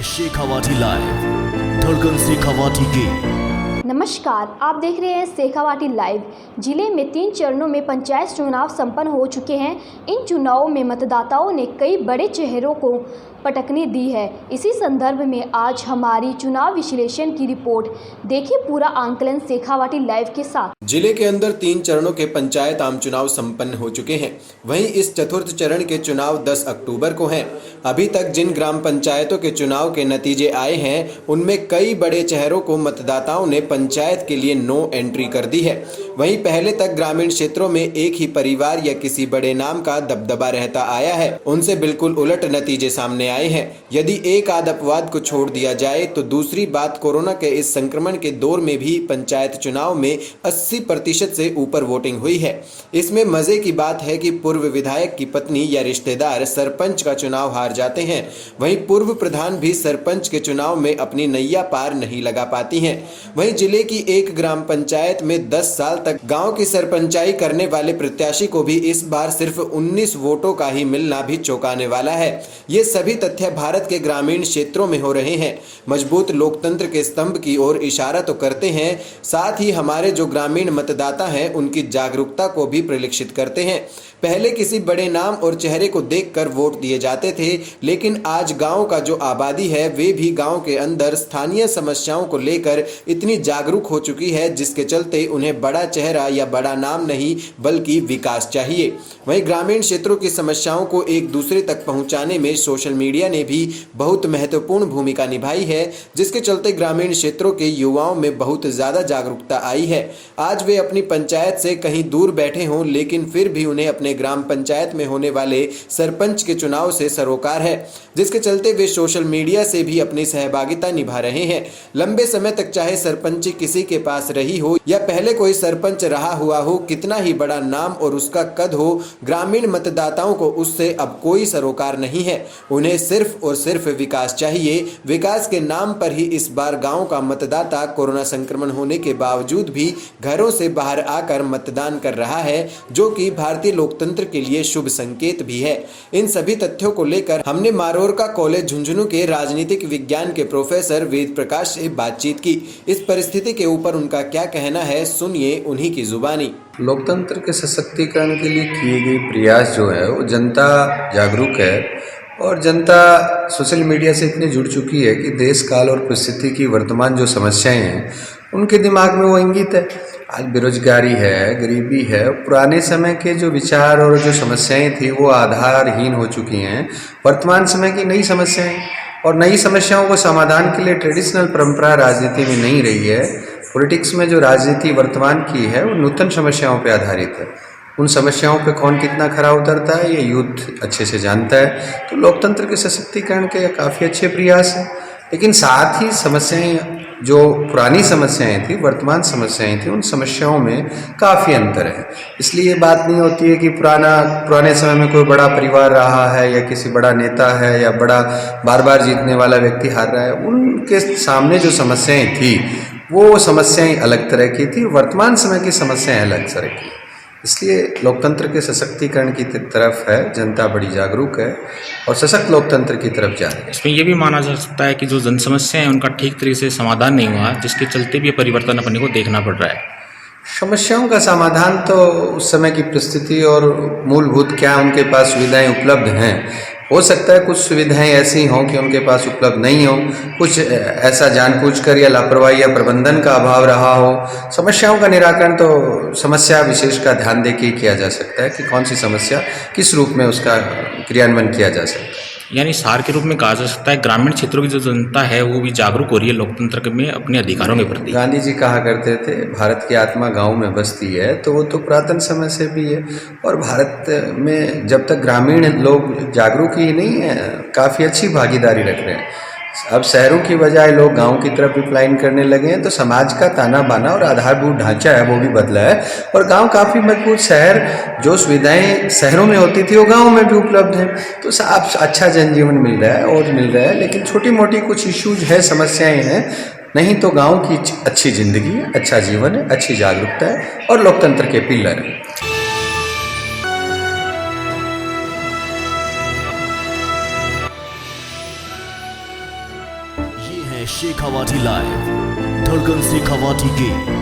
है शेखावाटी लाइव, धड़कन शेखावाटी की। नमस्कार, आप देख रहे हैं शेखावाटी लाइव। जिले में 3 चरणों में पंचायत चुनाव संपन्न हो चुके हैं। इन चुनावों में मतदाताओं ने कई बड़े चेहरों को पटकनी दी है। इसी संदर्भ में आज हमारी चुनाव विश्लेषण की रिपोर्ट। देखिए पूरा आंकलन शेखावाटी लाइव के साथ। जिले के अंदर 3 चरणों के पंचायत आम चुनाव संपन्न हो चुके हैं। वहीं इस चतुर्थ चरण के चुनाव 10 अक्टूबर को हैं। अभी तक जिन ग्राम पंचायतों के चुनाव के नतीजे आए हैं, उनमें कई बड़े चेहरों को मतदाताओं ने पंचायत के लिए नो एंट्री कर दी है। वहीं पहले तक ग्रामीण क्षेत्रों में एक ही परिवार या किसी बड़े नाम का दबदबा रहता आया है, उनसे बिल्कुल उलट नतीजे सामने आए हैं। यदि एक आध अपवाद को छोड़ दिया जाए तो दूसरी बात, कोरोना के इस संक्रमण के दौर में भी पंचायत चुनाव में 80% से ऊपर वोटिंग हुई है। इसमें मजे की बात है कि पूर्व विधायक की पत्नी या रिश्तेदार सरपंच का चुनाव हार जाते हैं। वहीं पूर्व प्रधान भी सरपंच के चुनाव में अपनी नैया पार नहीं लगा पाती हैं। वहीं जिले की एक ग्राम पंचायत में 10 साल तक गांव की सरपंचाई करने वाले प्रत्याशी को भी इस बार सिर्फ 19 वोटों का ही मिलना भी चौंकाने वाला है। ये सभी तथ्य भारत के ग्रामीण क्षेत्रों में हो रहे हैं। मजबूत लोकतंत्र के स्तंभ की ओर इशारा तो करते हैं, साथ ही हमारे जो ग्रामीण मतदाता हैं उनकी जागरूकता को भी परिलक्षित करते हैं। पहले किसी बड़े नाम और चेहरे को देखकर वोट दिए जाते थे, लेकिन आज गांव का जो आबादी है वे भी गांव के अंदर स्थानीय समस्याओं को लेकर इतनी जागरूक हो चुकी है, जिसके चलते उन्हें बड़ा चेहरा या बड़ा नाम नहीं बल्कि विकास चाहिए। वहीं ग्रामीण क्षेत्रों की समस्याओं को एक दूसरे तक पहुंचाने में सोशल मीडिया ने भी बहुत महत्वपूर्ण भूमिका निभाई है, जिसके चलते ग्रामीण क्षेत्रों के युवाओं में बहुत ज्यादा जागरूकता आई है। आज वे अपनी पंचायत से कहीं दूर बैठे हों, लेकिन फिर भी उन्हें अपने ग्राम पंचायत में होने वाले सरपंच के चुनाव से सरोकार है, जिसके चलते वे सोशल मीडिया से भी अपनी सहभागिता निभा रहे हैं। लंबे समय तक चाहे सरपंची किसी के पास रही हो या पहले कोई सरपंच रहा हुआ हो, कितना ही बड़ा नाम और उसका कद हो, ग्रामीण मतदाताओं को उससे अब कोई सरोकार नहीं है। उन्हें सिर्फ और सिर्फ विकास चाहिए। विकास के नाम पर ही इस बार गांव का मतदाता कोरोना संक्रमण होने के बावजूद भी घरों से बाहर आकर मतदान कर रहा है, जो कि भारतीय लोकतंत्र के लिए शुभ संकेत भी है। इन सभी तथ्यों को लेकर हमने मारोरका कॉलेज झुंझुनू के राजनीतिक विज्ञान के प्रोफेसर वेद प्रकाश से बातचीत की। इस परिस्थिति के ऊपर उनका क्या कहना है, सुनिए उन्हीं की जुबानी। लोकतंत्र के सशक्तिकरण के लिए किए गए प्रयास जो है वो जनता जागरूक है और जनता सोशल मीडिया से इतनी जुड़ चुकी है कि देश काल और परिस्थिति की वर्तमान जो समस्याएं हैं उनके दिमाग में वो इंगित है। आज बेरोजगारी है, गरीबी है, पुराने समय के जो विचार और जो समस्याएं थी वो आधारहीन हो चुकी हैं। वर्तमान समय की नई समस्याएं और नई समस्याओं को समाधान के लिए ट्रेडिशनल परंपरा राजनीति में नहीं रही है। पॉलिटिक्स में जो राजनीति वर्तमान की है वो नूतन समस्याओं पर आधारित है। उन समस्याओं पे कौन कितना खरा उतरता है ये यूथ अच्छे से जानता है। तो लोकतंत्र के सशक्तिकरण के काफ़ी अच्छे प्रयास हैं, लेकिन साथ ही समस्याएं जो पुरानी समस्याएं थी, वर्तमान समस्याएं थी, उन समस्याओं में काफ़ी अंतर है। इसलिए ये बात नहीं होती है कि पुराने समय में कोई बड़ा परिवार रहा है या किसी बड़ा नेता है या बड़ा बार बार जीतने वाला व्यक्ति हार रहा है। उनके सामने जो समस्याएं थी वो समस्याएं अलग तरह की थी, वर्तमान समय की समस्याएं अलग तरह की। इसलिए लोकतंत्र के सशक्तिकरण की तरफ है जनता बड़ी जागरूक है और सशक्त लोकतंत्र की तरफ जा रही है। इसमें यह भी माना जा सकता है कि जो जन समस्याएं हैं उनका ठीक तरीके से समाधान नहीं हुआ, जिसके चलते भी परिवर्तन अपने को देखना पड़ रहा है। समस्याओं का समाधान तो उस समय की परिस्थिति और मूलभूत क्या उनके पास सुविधाएं उपलब्ध हैं। हो सकता है कुछ सुविधाएं ऐसी हों कि उनके पास उपलब्ध नहीं हो, कुछ ऐसा जानबूझकर या लापरवाही या प्रबंधन का अभाव रहा हो। समस्याओं का निराकरण तो समस्या विशेष का ध्यान देके ही किया जा सकता है कि कौन सी समस्या किस रूप में उसका क्रियान्वयन किया जा सकता है। यानी सार के रूप में कहा जा सकता है ग्रामीण क्षेत्रों की जो जनता है वो भी जागरूक हो रही है लोकतंत्र में अपने अधिकारों के प्रति। गांधी जी कहा करते थे भारत की आत्मा गांव में बसती है, तो वो तो पुरातन समय से भी है। और भारत में जब तक ग्रामीण लोग जागरूक ही नहीं है, काफ़ी अच्छी भागीदारी रख रहे हैं। अब शहरों की बजाय लोग गांव की तरफ भी पलायन करने लगे हैं, तो समाज का ताना बाना और आधारभूत ढांचा है वो भी बदला है और गांव काफ़ी मजबूत, शहर जो सुविधाएं शहरों में होती थी वो गांव में भी उपलब्ध हैं। तो साफ अच्छा जनजीवन मिल रहा है और मिल रहा है, लेकिन छोटी मोटी कुछ इश्यूज है, समस्याएं हैं। नहीं तो गाँव की अच्छी जिंदगी है, अच्छा जीवन है, अच्छी जागरूकता है और लोकतंत्र के पिलर है। हैं शेखावाटी लाइव, धड़कन शेखावाटी की